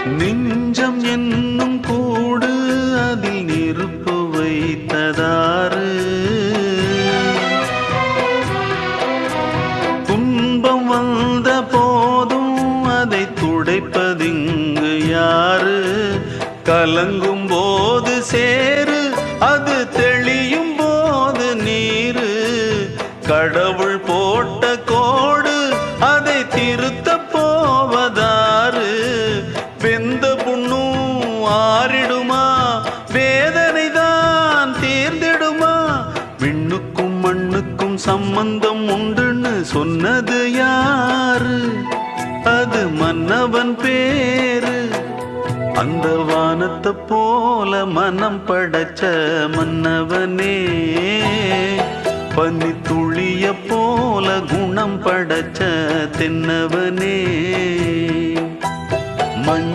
நெஞ்சம் என்னும் கூடு அதில் நெருப்பு வைத்ததாறு, துன்பம் வந்த போதும் அதை துடைப்பதிங்கு யாரு? கலங்கும் போது சேரு, அது தெளியும் போது நீரு. கடவுள் போட்ட கோடு அதை திருத்த போவதாறு? வெந்த புண்ணும் ஆறிடுமா? வேதனை தான் தீர்ந்திடுமா? விண்ணுக்கும் மண்ணுக்கும் சம்பந்தம் உண்டுன்னு சொன்னது யாரு? அது மன்னவன் பேரு. அந்த வானத்தை போல மனம் படைச்ச மன்னவனே, பனி துளிய போல குணம் படைச்ச தென்னவனே.